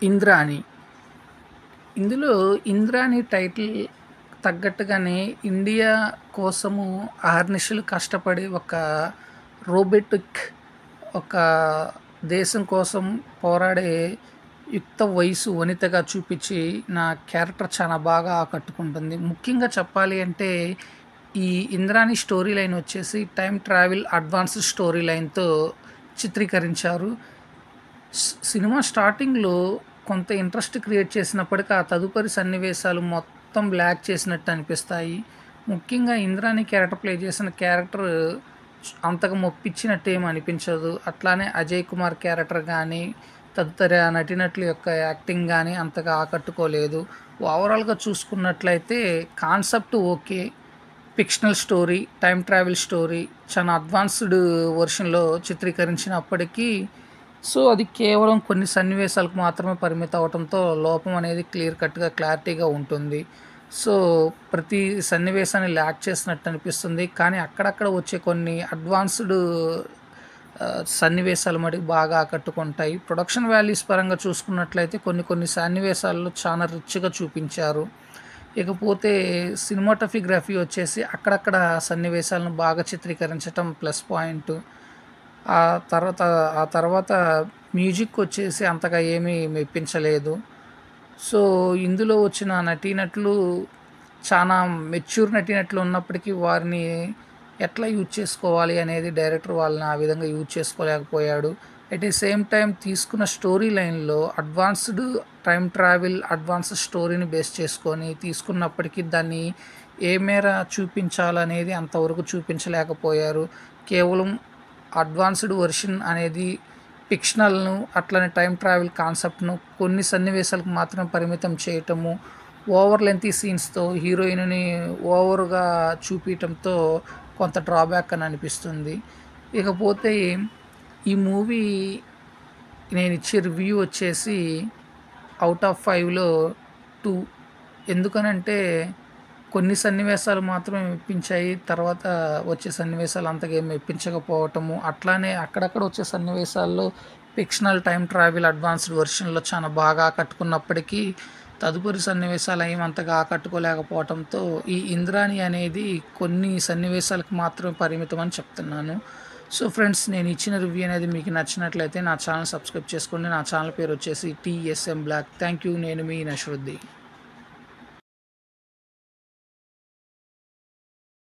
ఇంద్రాణి. ఇందులో 'ఇంద్రాణి' టైటిల్ తగ్గట్టుగానే ఇండియా కోసము అహర్నిశలు కష్టపడి ఒక రోబోటిక్ ఒక దేశం కోసం పోరాడే యుక్త వయసు వనితగా చూపించి నా క్యారెక్టర్ చాలా బాగా ఆకట్టుకుంటుంది. ముఖ్యంగా చెప్పాలి అంటే ఈ 'ఇంద్రాణి' స్టోరీ లైన్ వచ్చేసి టైమ్ ట్రావెల్ అడ్వాన్స్డ్ స్టోరీ లైన్‌తో చిత్రీకరించారు. సినిమా స్టార్టింగ్‌లో కొంత ఇంట్రెస్ట్ క్రియేట్ చేసినప్పటికీ, ఆ తదుపరి సన్నివేశాలు మొత్తం బ్లాక్ చేసినట్టు అనిపిస్తాయి. ముఖ్యంగా 'ఇంద్రాణి' క్యారెక్టర్ ప్లే చేసిన క్యారెక్టర్ అంతగా మొప్పించినట్టు ఏమి అనిపించదు. అట్లానే అజయ్ కుమార్ క్యారెక్టర్ గానీ, తదితర నటీనటుల యొక్క యాక్టింగ్ గానీ అంతగా ఆకట్టుకోలేదు. ఓవరాల్‌గా చూసుకున్నట్లయితే concept okay. Fictional story, time travel story చాలా అడ్వాన్స్డ్ వెర్షన్‌లో చిత్రీకరించినప్పటికీ అది కేవలం కొన్ని సన్నివేశాలకు మాత్రమే పరిమితం అవ్వటంతో లోపం అనేది క్లియర్ కట్‌గా క్లారిటీగా ఉంటుంది. ప్రతి సన్నివేశాన్ని ల్యాక్ చేసినట్టు అనిపిస్తుంది. కానీ అక్కడక్కడ వచ్చే కొన్ని అడ్వాన్స్డ్ సన్నివేశాలు మటుకు బాగా ఆకట్టుకుంటాయి. ప్రొడక్షన్ వాల్యూస్ పరంగా చూసుకున్నట్లయితే కొన్ని సన్నివేశాల్లో చాలా రిచ్‌గా చూపించారు. ఇకపోతే సినిమాటోగ్రఫీ వచ్చేసి అక్కడక్కడ సన్నివేశాలను బాగా చిత్రీకరించటం ప్లస్ పాయింట్. ఆ తర్వాత మ్యూజిక్ వచ్చేసి అంతగా ఏమీ మెప్పించలేదు. ఇందులో వచ్చిన నటీనటులు చాలా మెచ్యూర్ నటీనటులు ఉన్నప్పటికీ వారిని ఎట్లా యూజ్ చేసుకోవాలి అనేది డైరెక్టర్ వాళ్ళని ఆ విధంగా యూజ్ చేసుకోలేకపోయాడు. అట్ ది సేమ్ టైం తీసుకున్న స్టోరీ లైన్‌లో అడ్వాన్స్డ్ టైమ్ ట్రావెల్, అడ్వాన్స్డ్ స్టోరీని బేస్ చేసుకొని తీసుకున్నప్పటికీ దాన్ని ఏ మేర చూపించాలనేది అంతవరకు చూపించలేకపోయారు. కేవలం అడ్వాన్స్డ్ వెర్షన్ అనేది ఫిక్షనల్‌ను అట్లనే టైమ్ ట్రావెల్ కాన్సెప్ట్‌ను కొన్ని సన్నివేశాలకు మాత్రమే పరిమితం చేయటము, ఓవర్ లెంగ్తీ సీన్స్‌తో హీరోయిన్‌ని ఓవర్‌గా చూపియటంతో కొంత డ్రాబ్యాక్ అని అనిపిస్తుంది. ఇకపోతే ఈ మూవీ నేనిచ్చే రివ్యూ వచ్చేసి ఔట్ ఆఫ్ 5లో 2. ఎందుకనంటే కొన్ని సన్నివేశాలు మాత్రమే మెప్పించాయి. తర్వాత వచ్చే సన్నివేశాలు అంతగా ఏమి మెప్పించకపోవటము, అట్లానే అక్కడక్కడ వచ్చే సన్నివేశాల్లో ఫిక్షనల్ టైమ్ ట్రావెల్ అడ్వాన్స్డ్ వెర్షన్‌లో చాలా బాగా ఆకట్టుకున్నప్పటికీ, తదుపరి సన్నివేశాలు ఏమి అంతగా ఆకట్టుకోలేకపోవటంతో ఈ 'ఇంద్రాణి' అనేది కొన్ని సన్నివేశాలకు మాత్రమే పరిమితం అని చెప్తున్నాను. ఫ్రెండ్స్, నేను ఇచ్చిన రివ్యూ అనేది మీకు నచ్చినట్లయితే నా ఛానల్ సబ్స్క్రైబ్ చేసుకోండి. నా ఛానల్ పేరు వచ్చేసి టీఎస్ఎం బ్లాక్. Thank you. నేను మీ నషరుద్దీన్.